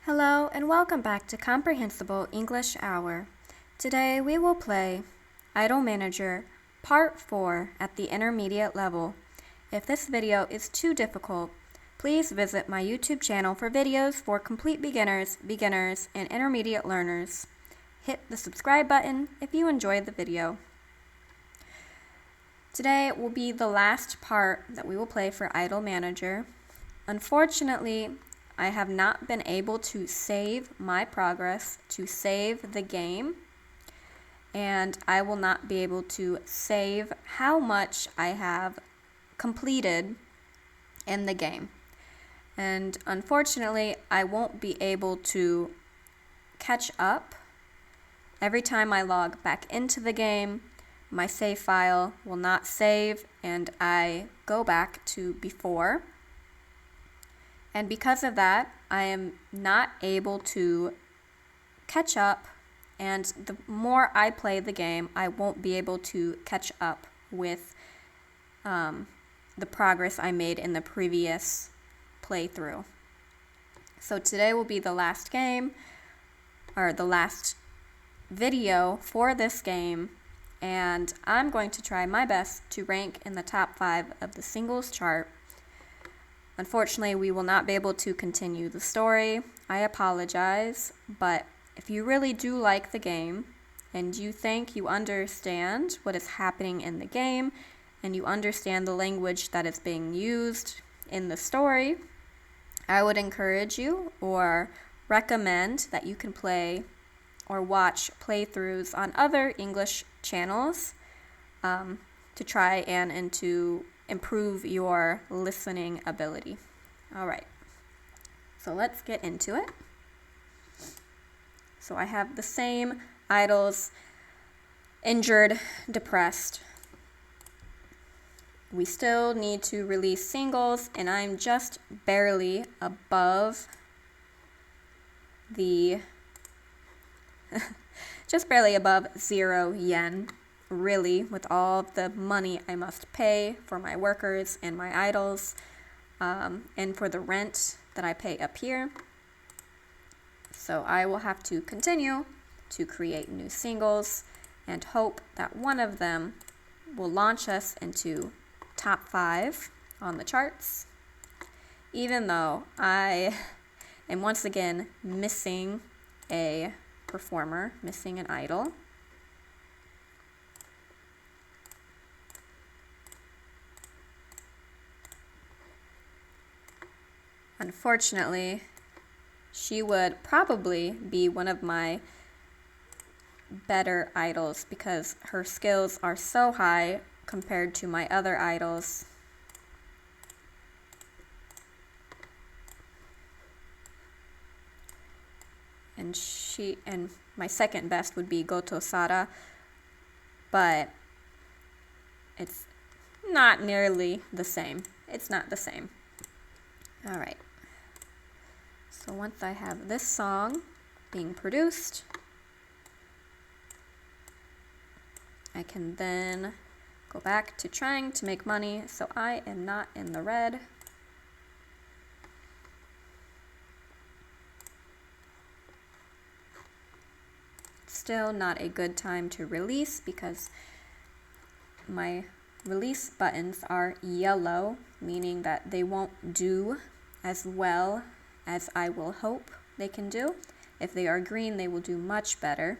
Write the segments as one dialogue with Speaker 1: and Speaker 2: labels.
Speaker 1: Hello and welcome back to Comprehensible English Hour. Today we will play Idle Manager Part 4 at the intermediate level. If this video is too difficult, please visit my YouTube channel for videos for complete beginners, and intermediate learners. Hit the subscribe button if you enjoyed the video. Today will be the last part that we will play for Idle Manager. Unfortunately, I have not been able to save my progress, to save the game, and I will not be able to save how much I have completed in the game. And unfortunately, I won't be able to catch up. Every time I log back into the game, my save file will not save, and I go back to before. And because of that, I am not able to catch up, and the more I play the game, I won't be able to catch up with the progress I made in the previous playthrough. So today will be the last game, or the last video for this game, and I'm going to try my best to rank in the top 5 of the singles chart. Unfortunately, we will not be able to continue the story. I apologize, but if you really do like the game and you think you understand what is happening in the game and you understand the language that is being used in the story, I would encourage you or recommend that you can play or watch playthroughs on other English channels to try and to improve your listening ability. All right, so let's get into it. So I have the same idols: injured, depressed. We still need to release singles, and I'm just barely above the just barely above 0 yen. Really, with all the money I must pay for my workers and my idols, and for the rent that I pay up here. So I will have to continue to create new singles and hope that one of them will launch us into top 5 on the charts, even though I am once again missing a performer, missing an idol. Unfortunately, she would probably be one of my better idols because her skills are so high compared to my other idols. And my second best would be Goto Sara, but it's not nearly the same. It's not the same. All right. So once I have this song being produced, I can then go back to trying to make money so I am not in the red. Still not a good time to release because my release buttons are yellow, meaning that they won't do as well as I will hope they can do. If they are green, they will do much better.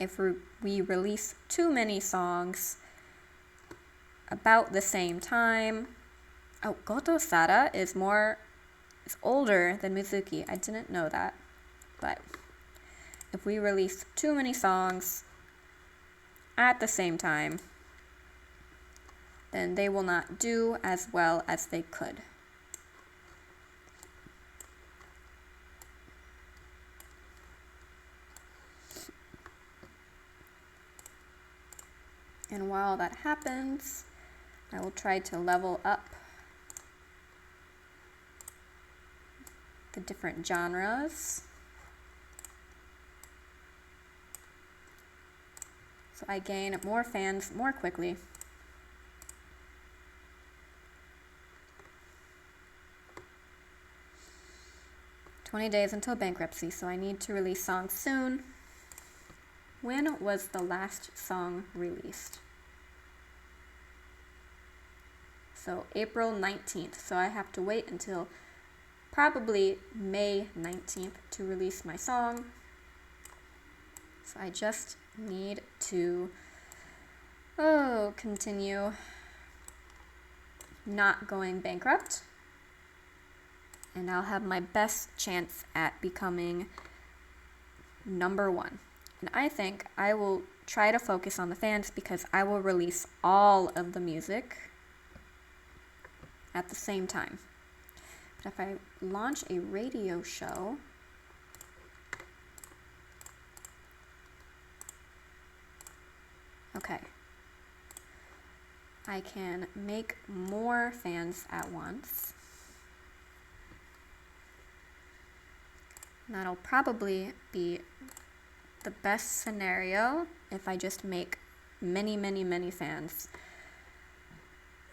Speaker 1: If we release too many songs about the same time. Oh, Goto Sara is older than Mizuki. I didn't know that. But if we release too many songs at the same time, then they will not do as well as they could. And while that happens, I will try to level up the different genres. So I gain more fans more quickly. 20 days until bankruptcy, so I need to release songs soon. When was the last song released? So April 19th, so I have to wait until probably May 19th to release my song. So I just need to continue not going bankrupt, and I'll have my best chance at becoming #1. And I think I will try to focus on the fans because I will release all of the music at the same time. But if I launch a radio show, okay, I can make more fans at once. That'll probably be the best scenario if I just make many fans.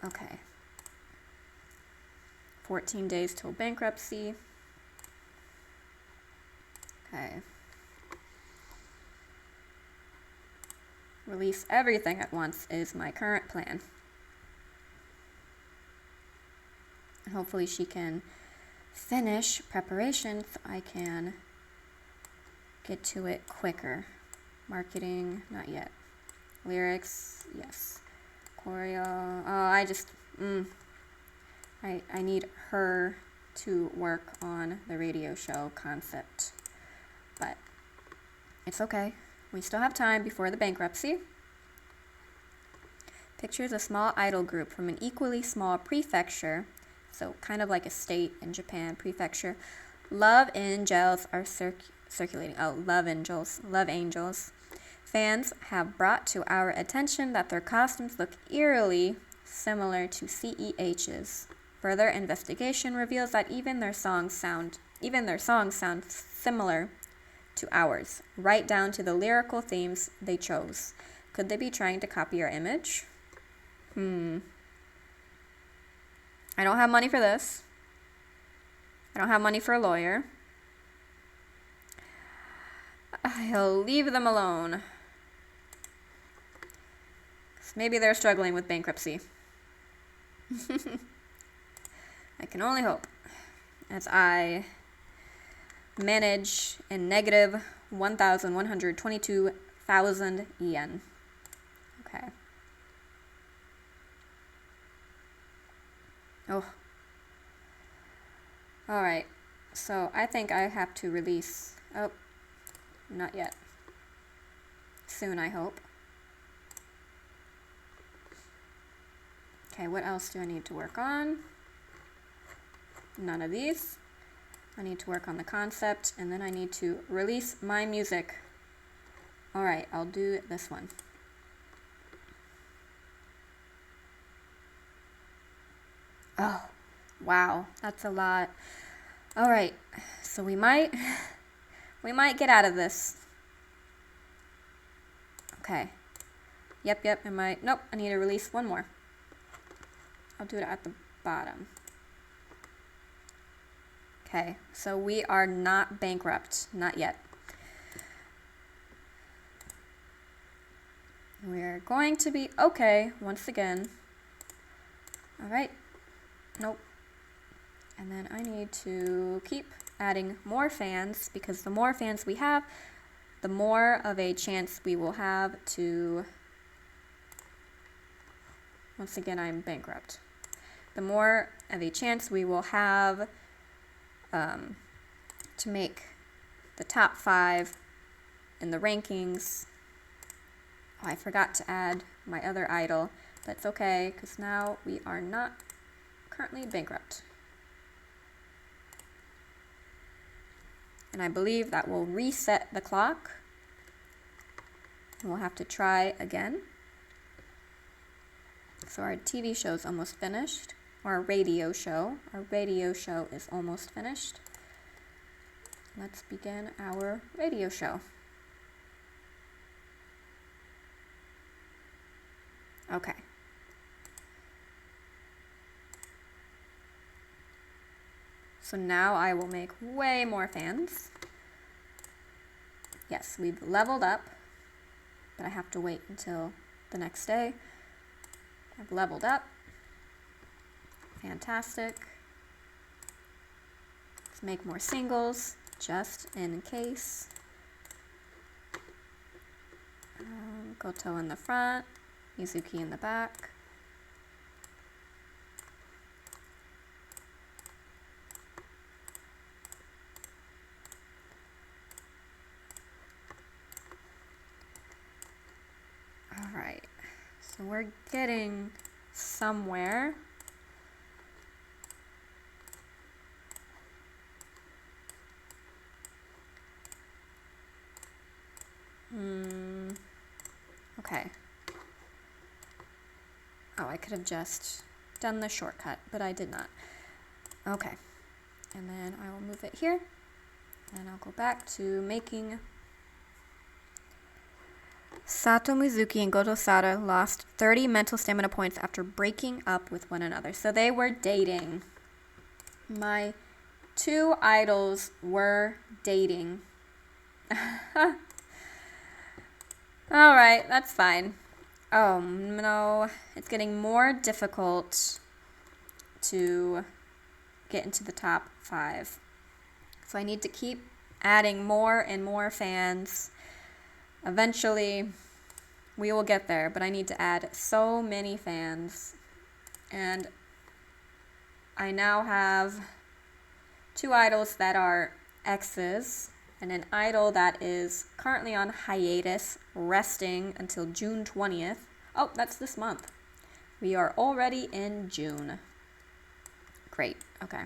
Speaker 1: Okay. 14 days till bankruptcy. Okay. Release everything at once is my current plan. And hopefully she can finish preparation so I can get to it quicker. Marketing, not yet. Lyrics, yes. Choreo, I need her to work on the radio show concept. But it's okay. We still have time before the bankruptcy. Pictures a small idol group from an equally small prefecture, so kind of like a state in Japan, prefecture. Love angels are circulating. Oh, love angels. Fans have brought to our attention that their costumes look eerily similar to CEH's. Further investigation reveals that even their songs sound similar to ours, right down to the lyrical themes they chose. Could they be trying to copy our image? I don't have money for this. I don't have money for a lawyer. I'll leave them alone. Maybe they're struggling with bankruptcy. I can only hope, as I manage in negative 1,122,000 yen. Okay. Oh. Alright. So I think I have to release. Oh. Not yet. Soon, I hope. Okay, what else do I need to work on? None of these. I need to work on the concept, and then I need to release my music. Alright, I'll do this one. Oh, wow, that's a lot. Alright, so we might get out of this. Okay. Yep, nope, I need to release one more. I'll do it at the bottom. Okay, so we are not bankrupt, not yet. We're going to be okay once again. All right, nope. And then I need to keep adding more fans because the more fans we have, the more of a chance we will have to, once again, I'm bankrupt. The more of a chance we will have to make the top 5 in the rankings. Oh, I forgot to add my other idol. That's okay, because now we are not currently bankrupt. And I believe that will reset the clock. And we'll have to try again. So our TV show is almost finished. Or our radio show. Our radio show is almost finished. Let's begin our radio show. Okay. So now I will make way more fans. Yes, we've leveled up, but I have to wait until the next day. I've leveled up. Fantastic. Let's make more singles, just in case. Goto in the front, Mizuki in the back. All right, so we're getting somewhere. Okay. Oh, I could have just done the shortcut, but I did not. Okay. And then I will move it here. And I'll go back to making. Sato Mizuki and Goto Sada lost 30 mental stamina points after breaking up with one another. So they were dating. My two idols were dating. Alright, that's fine. Oh no, it's getting more difficult to get into the top 5. So I need to keep adding more and more fans. Eventually, we will get there, but I need to add so many fans. And I now have 2 idols that are X's, and an idol that is currently on hiatus, resting until June 20th. Oh, that's this month. We are already in June. Great, okay.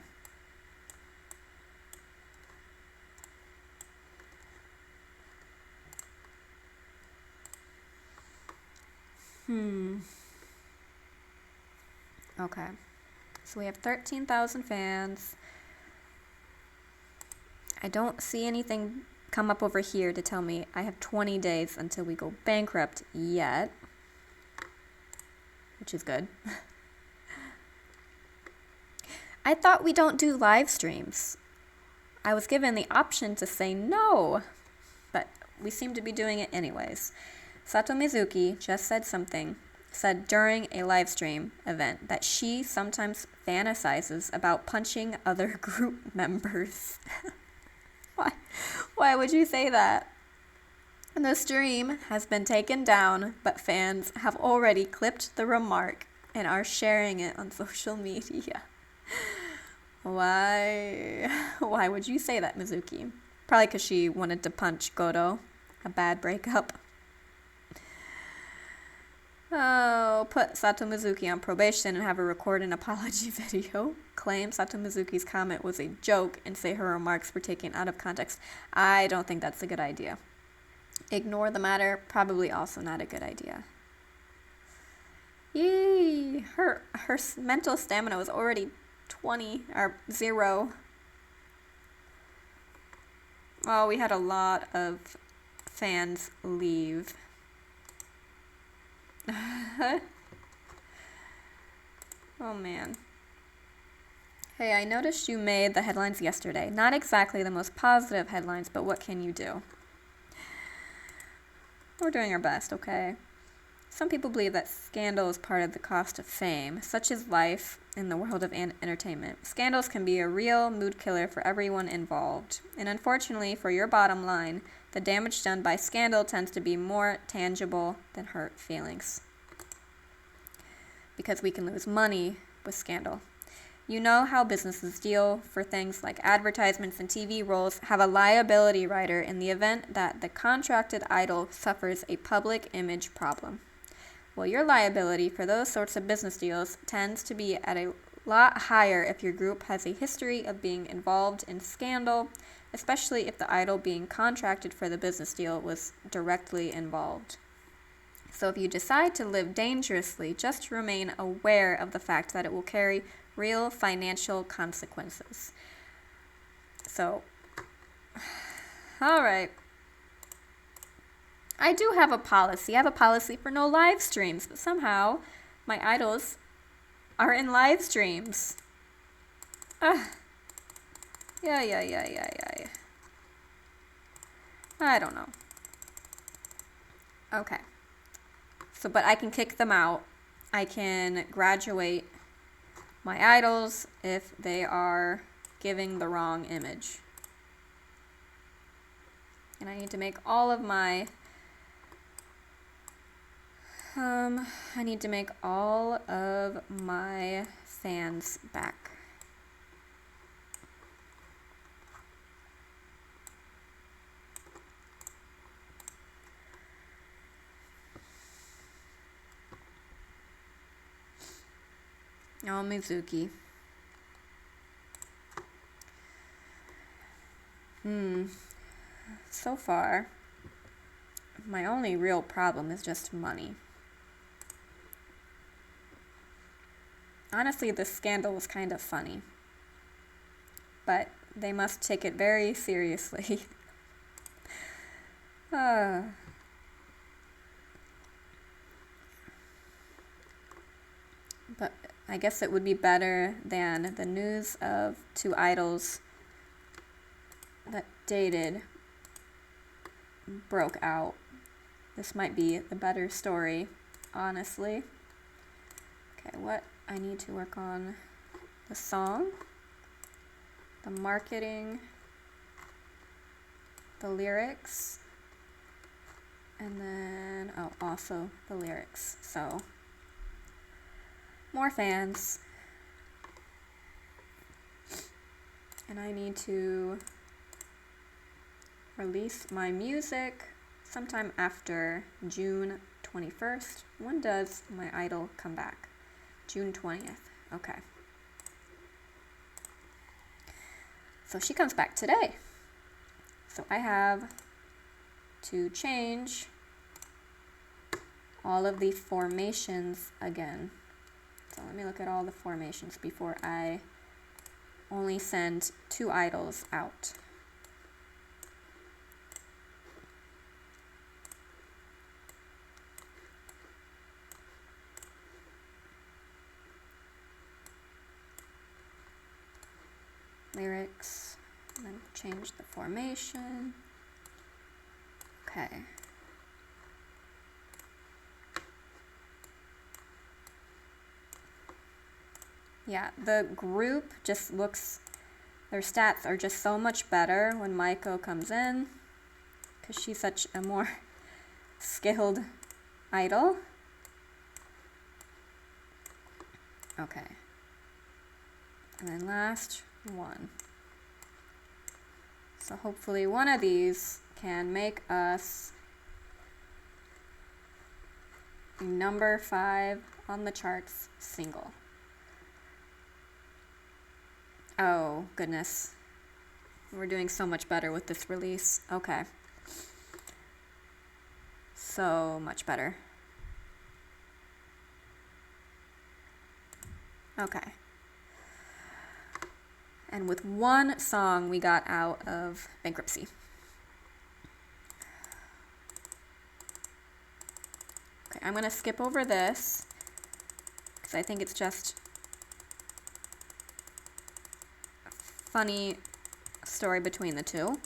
Speaker 1: Okay, so we have 13,000 fans. I don't see anything come up over here to tell me I have 20 days until we go bankrupt yet, which is good. I thought we don't do live streams. I was given the option to say no, but we seem to be doing it anyways. Sato Mizuki just said during a live stream event that she sometimes fantasizes about punching other group members. Why would you say that? And the stream has been taken down, but fans have already clipped the remark and are sharing it on social media. Why would you say that, Mizuki? Probably because she wanted to punch Goto. A bad breakup. Oh, put Sato Mizuki on probation and have her record an apology video. Claim Sato Mizuki's comment was a joke and say her remarks were taken out of context. I don't think that's a good idea. Ignore the matter, probably also not a good idea. Yee! Her mental stamina was already 20, or 0. Oh, we had a lot of fans leave. Oh man. Hey, I noticed you made the headlines yesterday. Not exactly the most positive headlines, but what can you do? We're doing our best, okay? Some people believe that scandal is part of the cost of fame. Such is life in the world of entertainment. Scandals can be a real mood killer for everyone involved. And unfortunately, for your bottom line, the damage done by scandal tends to be more tangible than hurt feelings. Because we can lose money with scandal. You know how businesses deal for things like advertisements and TV roles have a liability rider in the event that the contracted idol suffers a public image problem. Well, your liability for those sorts of business deals tends to be at a lot higher if your group has a history of being involved in scandal, especially if the idol being contracted for the business deal was directly involved. So if you decide to live dangerously, just remain aware of the fact that it will carry real financial consequences. So, all right. I do have a policy. I have a policy for no live streams, but somehow my idols are in live streams. Yeah. I don't know. Okay. So, but I can kick them out. I can graduate my idols if they are giving the wrong image. And I need to make all of my I need to make all of my fans back. Oh, Mizuki. So far, my only real problem is just money. Honestly, this scandal was kind of funny, but they must take it very seriously. But I guess it would be better than the news of two idols that dated broke out. This might be the better story, honestly. Okay, what I need to work on: the song, the marketing, the lyrics, and then, oh, also the lyrics. So, more fans. And I need to release my music sometime after June 21st. When does my idol come back? June 20th. Okay. So she comes back today. So I have to change all of the formations again. So let me look at all the formations before I only send two idols out. Lyrics, and then change the formation. Okay. Yeah, the group just looks, their stats are just so much better when Maiko comes in, because she's such a more skilled idol. Okay. And then last one. So hopefully one of these can make us number 5 on the charts single. Oh, goodness. We're doing so much better with this release. Okay. So much better. Okay. And with one song, we got out of bankruptcy. Okay, I'm going to skip over this because I think it's just a funny story between the two.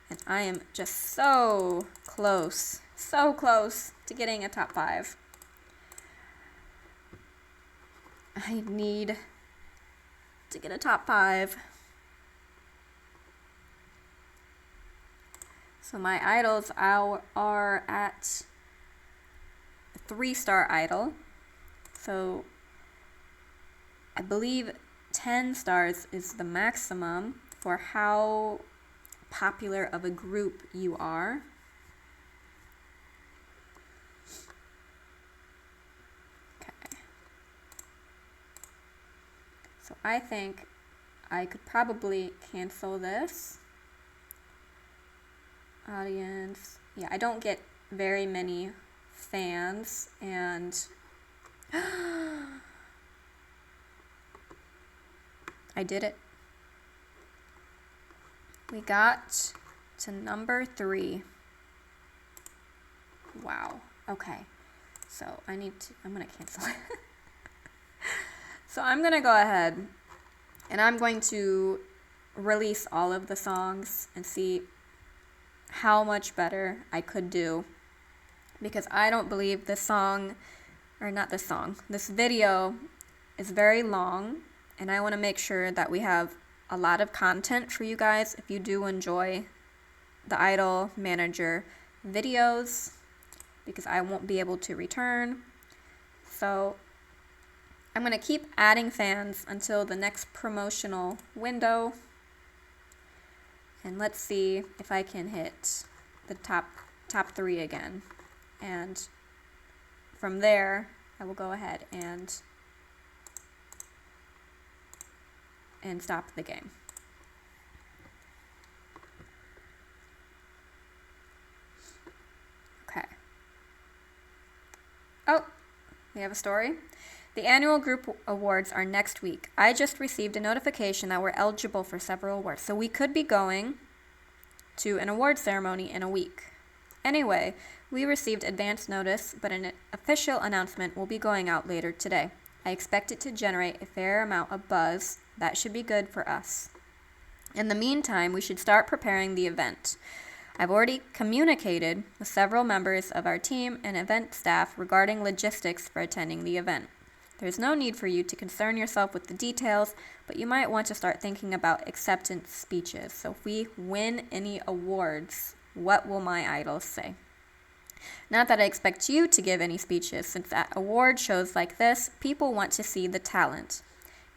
Speaker 1: And I am just so close to getting a top 5. I need to get a top 5. So my idols are at a 3-star idol. So I believe 10 stars is the maximum for how popular of a group you are. So I think I could probably cancel this. Audience. Yeah, I don't get very many fans, and I did it. We got to number 3. Wow. Okay. So I'm gonna cancel it. So I'm gonna go ahead And I'm going to release all of the songs and see how much better I could do, because I don't believe this video is very long, and I want to make sure that we have a lot of content for you guys if you do enjoy the Idol Manager videos, because I won't be able to return. So I'm going to keep adding fans until the next promotional window. And let's see if I can hit the top 3 again. And from there, I will go ahead and stop the game. Okay. Oh, we have a story. The annual group awards are next week. I just received a notification that we're eligible for several awards, so we could be going to an award ceremony in a week. Anyway, we received advance notice, but an official announcement will be going out later today. I expect it to generate a fair amount of buzz. That should be good for us. In the meantime, we should start preparing the event. I've already communicated with several members of our team and event staff regarding logistics for attending the event. There's no need for you to concern yourself with the details, but you might want to start thinking about acceptance speeches. So if we win any awards, what will my idols say? Not that I expect you to give any speeches, since at award shows like this, people want to see the talent.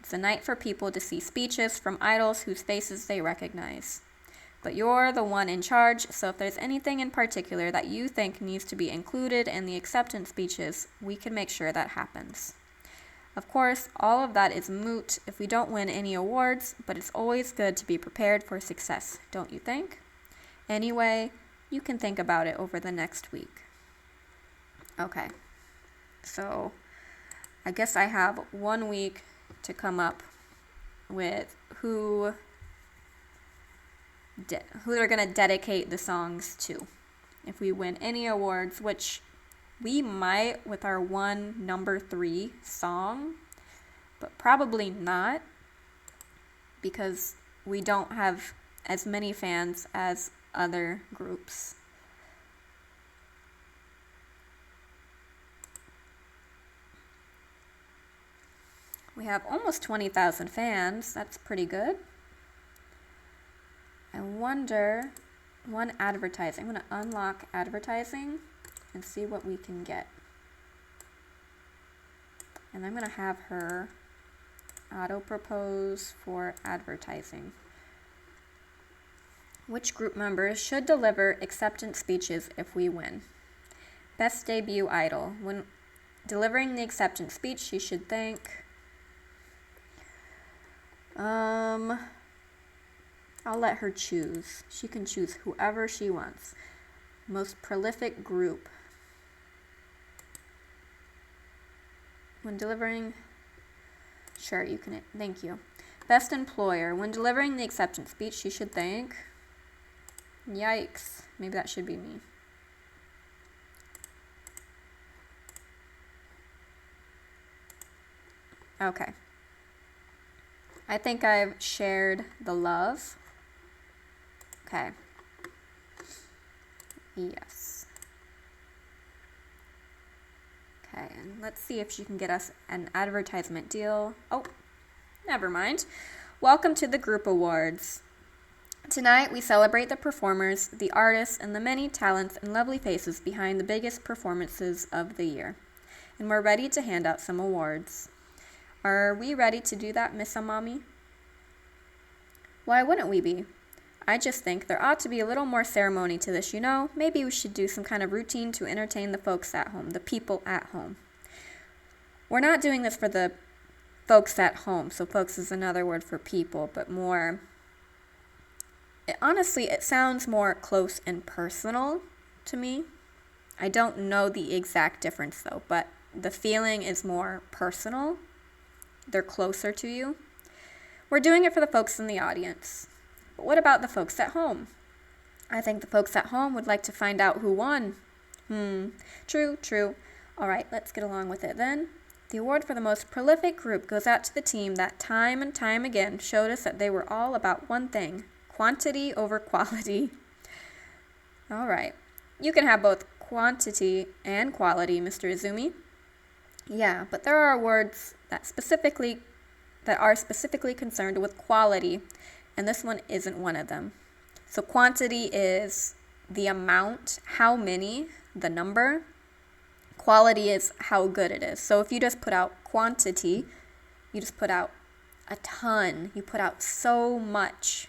Speaker 1: It's a night for people to see speeches from idols whose faces they recognize. But you're the one in charge, so if there's anything in particular that you think needs to be included in the acceptance speeches, we can make sure that happens. Of course, all of that is moot if we don't win any awards, but it's always good to be prepared for success, don't you think? Anyway, you can think about it over the next week. Okay, so I guess I have 1 week to come up with who they're going to dedicate the songs to. If we win any awards, which we might with our number 3 song, but probably not, because we don't have as many fans as other groups. We have almost 20,000 fans. That's pretty good. I wonder, advertising. I'm going to unlock advertising and see what we can get. And I'm going to have her auto-propose for advertising. Which group members should deliver acceptance speeches if we win? Best debut idol. When delivering the acceptance speech, she should thank... I'll let her choose. She can choose whoever she wants. Most prolific group. When delivering... Sure, you can... Thank you. Best employer. When delivering the acceptance speech, she should thank... Yikes. Maybe that should be me. Okay. I think I've shared the love. Okay. Yes. Okay, and let's see if she can get us an advertisement deal. Oh, never mind. Welcome to the group awards. Tonight we celebrate the performers, the artists, and the many talents and lovely faces behind the biggest performances of the year. And we're ready to hand out some awards. Are we ready to do that, Miss Amami? Why wouldn't we be? I just think there ought to be a little more ceremony to this, you know? Maybe we should do some kind of routine to entertain the folks at home, the people at home. We're not doing this for the folks at home, so folks is another word for people, but more... Honestly, it sounds more close and personal to me. I don't know the exact difference, though, but the feeling is more personal. They're closer to you. We're doing it for the folks in the audience. But what about the folks at home? I think the folks at home would like to find out who won. True. All right, let's get along with it then. The award for the most prolific group goes out to the team that time and time again showed us that they were all about one thing: quantity over quality. All right. You can have both quantity and quality, Mr. Izumi. Yeah, but there are awards that are specifically concerned with quality, and this one isn't one of them. So quantity is the amount, how many, the number. Quality is how good it is. So if you just put out quantity, you just put out a ton. You put out so much.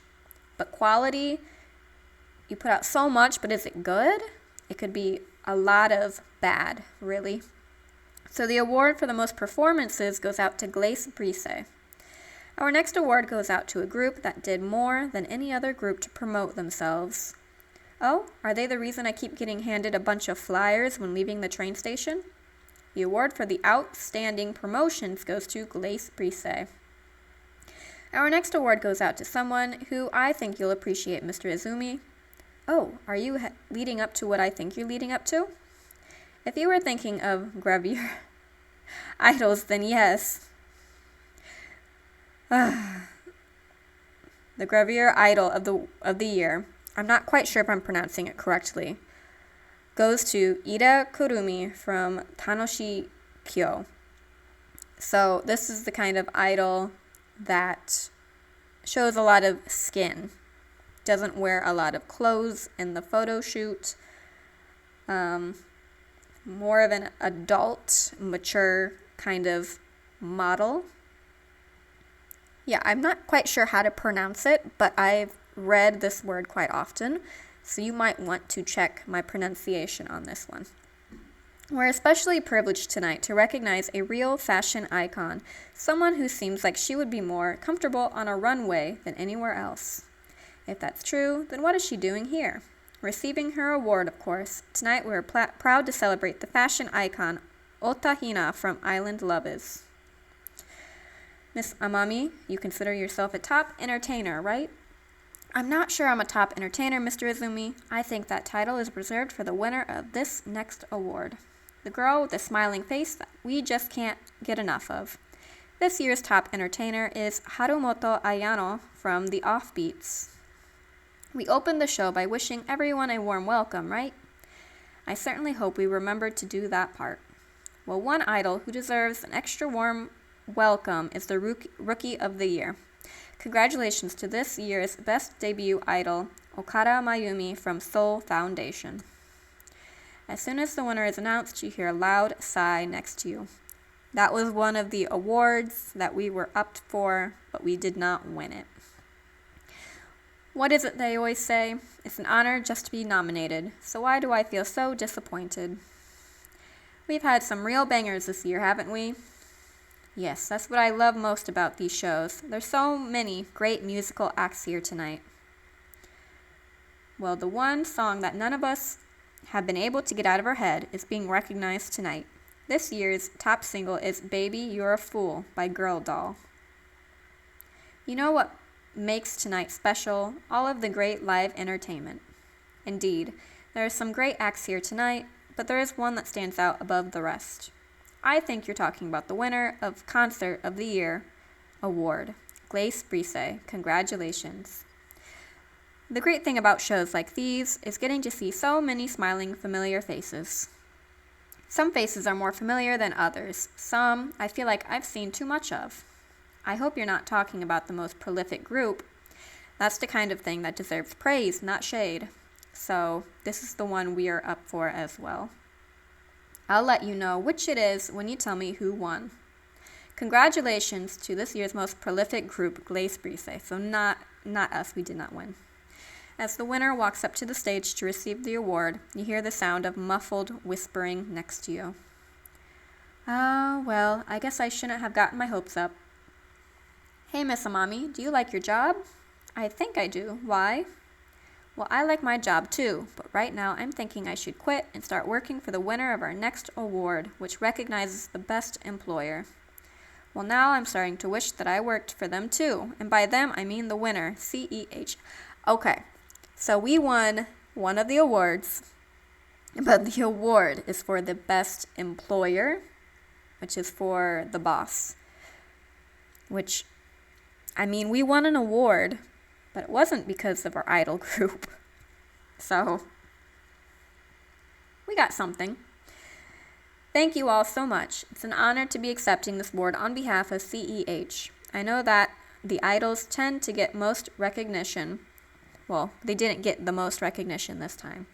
Speaker 1: But quality, you put out so much, but is it good? It could be a lot of bad, really. So the award for the most performances goes out to Glace Brise. Our next award goes out to a group that did more than any other group to promote themselves. Oh, are they the reason I keep getting handed a bunch of flyers when leaving the train station? The award for the outstanding promotions goes to Glace Brise. Our next award goes out to someone who I think you'll appreciate, Mr. Izumi. Oh, are you leading up to what I think you're leading up to? If you were thinking of gravure idols, then yes. The gravure idol of the year, I'm not quite sure if I'm pronouncing it correctly, goes to Ida Kurumi from Tanoshi Kyo. So this is the kind of idol that shows a lot of skin, doesn't wear a lot of clothes in the photo shoot, more of an adult, mature kind of model. Yeah, I'm not quite sure how to pronounce it, but I've read this word quite often, so you might want to check my pronunciation on this one. We're especially privileged tonight to recognize a real fashion icon, someone who seems like she would be more comfortable on a runway than anywhere else. If that's true, then what is she doing here? Receiving her award, of course. Tonight we're proud to celebrate the fashion icon, Otahina from Island Lovers. Miss Amami, you consider yourself a top entertainer, right? I'm not sure I'm a top entertainer, Mr. Izumi. I think that title is reserved for the winner of this next award. The girl with the smiling face that we just can't get enough of. This year's top entertainer is Harumoto Ayano from The Offbeats. We opened the show by wishing everyone a warm welcome, right? I certainly hope we remembered to do that part. Well, one idol who deserves an extra warm welcome is the Rookie of the Year. Congratulations to this year's best debut idol, Okada Mayumi from Seoul Foundation. As soon as the winner is announced, you hear a loud sigh next to you. That was one of the awards that we were up for, but we did not win it. What is it they always say? It's an honor just to be nominated, so why do I feel so disappointed? We've had some real bangers this year, haven't we? Yes, that's what I love most about these shows. There's so many great musical acts here tonight. Well, the one song that none of us have been able to get out of our head is being recognized tonight. This year's top single is Baby You're a Fool by Girl Doll. You know what makes tonight special? All of the great live entertainment. Indeed, there are some great acts here tonight, but there is one that stands out above the rest. I think you're talking about the winner of Concert of the Year award, Glace Brise. Congratulations. The great thing about shows like these is getting to see so many smiling, familiar faces. Some faces are more familiar than others. Some I feel like I've seen too much of. I hope you're not talking about the most prolific group. That's the kind of thing that deserves praise, not shade. So this is the one we are up for as well. I'll let you know which it is when you tell me who won. Congratulations to this year's most prolific group, Glace Brise. So not us, we did not win. As the winner walks up to the stage to receive the award, you hear the sound of muffled whispering next to you. Well, I guess I shouldn't have gotten my hopes up. Hey, Miss Amami, do you like your job? I think I do. Why? Well, I like my job too, but right now I'm thinking I should quit and start working for the winner of our next award, which recognizes the best employer. Well, now I'm starting to wish that I worked for them too, and by them I mean the winner, CEH. Okay, so we won one of the awards, but the award is for the best employer. which is for the boss. Which, I mean, we won an award, but it wasn't because of our idol group. So, we got something. Thank you all so much. It's an honor to be accepting this award on behalf of CEH. I know that the idols tend to get most recognition. Well, they didn't get the most recognition this time.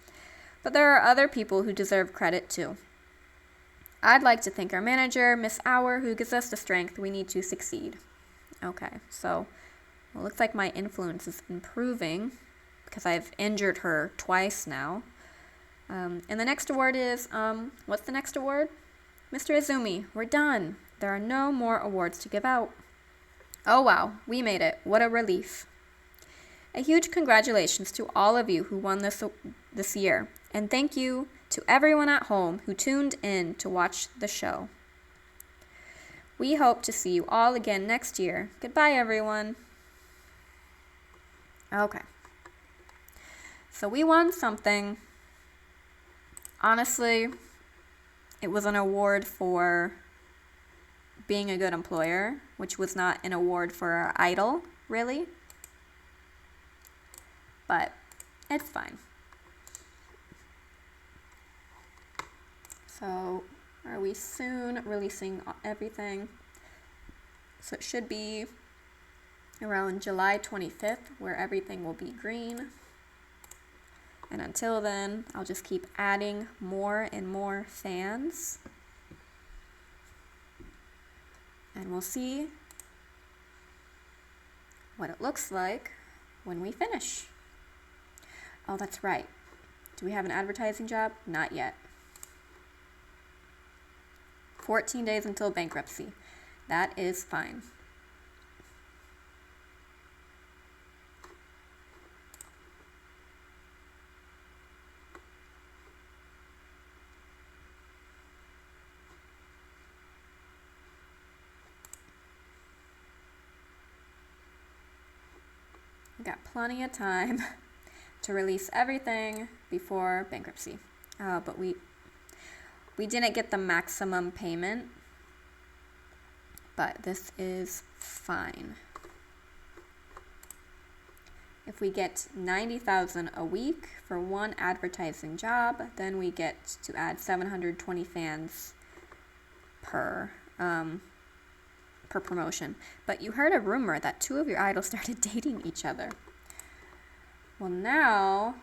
Speaker 1: But there are other people who deserve credit too. I'd like to thank our manager, Miss Hour, who gives us the strength we need to succeed. Okay, so it looks like my influence is improving because I've injured her twice now. And the next award is, what's the next award? Mr. Izumi, we're done. There are no more awards to give out. Oh wow, we made it. What a relief. A huge congratulations to all of you who won this year. And thank you to everyone at home who tuned in to watch the show. We hope to see you all again next year. Goodbye, everyone. Okay. So we won something. Honestly, it was an award for being a good employer, which was not an award for our idol, really. But it's fine. So, are we soon releasing everything? So it should be around July 25th, where everything will be green. And until then, I'll just keep adding more and more fans. And we'll see what it looks like when we finish. Oh, that's right. Do we have an advertising job? Not yet. 14 days until bankruptcy. That is fine. We got plenty of time to release everything before bankruptcy. But we didn't get the maximum payment, but this is fine. If we get 90,000 a week for one advertising job, then we get to add 720 fans per promotion. But you heard a rumor that 2 of your idols started dating each other. Well, now,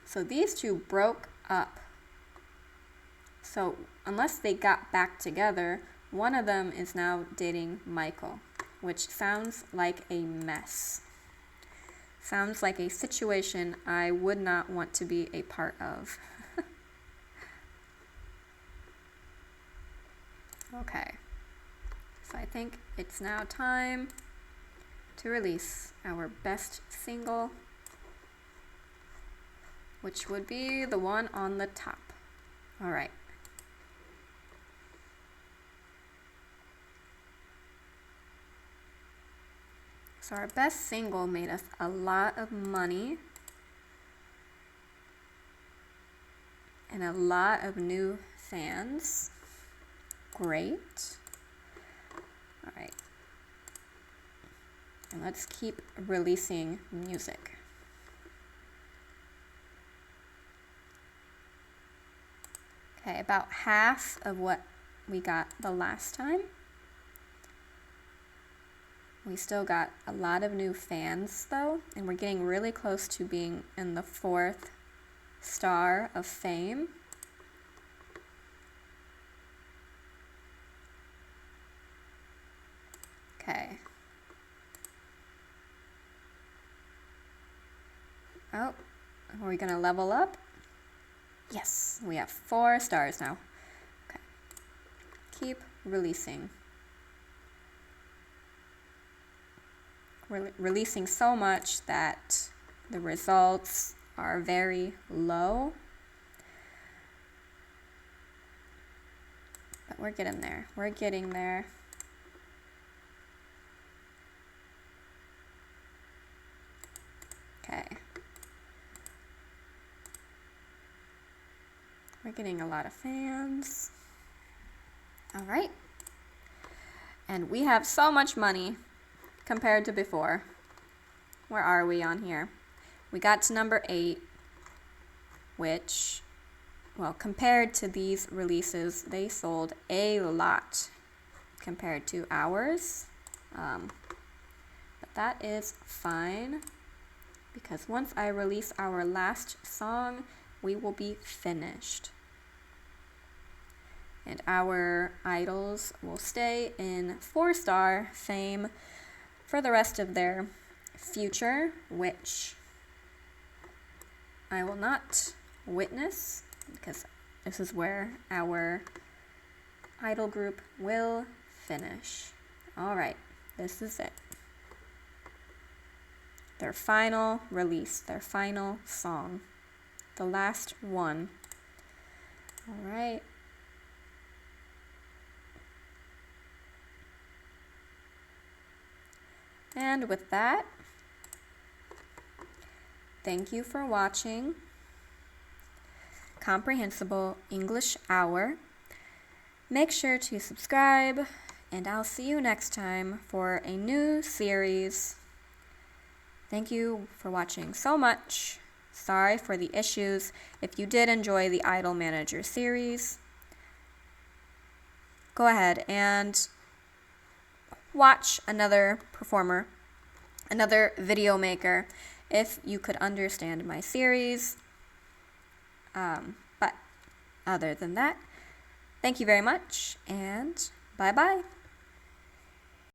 Speaker 1: so these 2 broke up. So unless they got back together, one of them is now dating Michael, which sounds like a mess. Sounds like a situation I would not want to be a part of. Okay, so I think it's now time to release our best single, which would be the one on the top. All right. So our best single made us a lot of money and a lot of new fans. Great. All right. And let's keep releasing music. Okay, about half of what we got the last time. We still got a lot of new fans though, and we're getting really close to being in the 4th star of fame. Okay. Oh, are we gonna level up? Yes, we have 4 stars now. Okay. Keep releasing. We're releasing so much that the results are very low. But we're getting there. We're getting there. Okay. We're getting a lot of fans. All right. And we have so much money compared to before. Where are we on here? We got to number 8, which, well, compared to these releases, they sold a lot compared to ours. But that is fine, because once I release our last song, we will be finished. And our idols will stay in 4-star fame for the rest of their future, which I will not witness, because this is where our idol group will finish. All right, this is it. Their final release, their final song, the last one. All right. And with that, thank you for watching Comprehensible English Hour. Make sure to subscribe, and I'll see you next time for a new series. Thank you for watching so much. Sorry for the issues. If you did enjoy the Idol Manager series, go ahead and watch another performer, another video maker, if you could understand my series. But other than that, thank you very much, and bye-bye.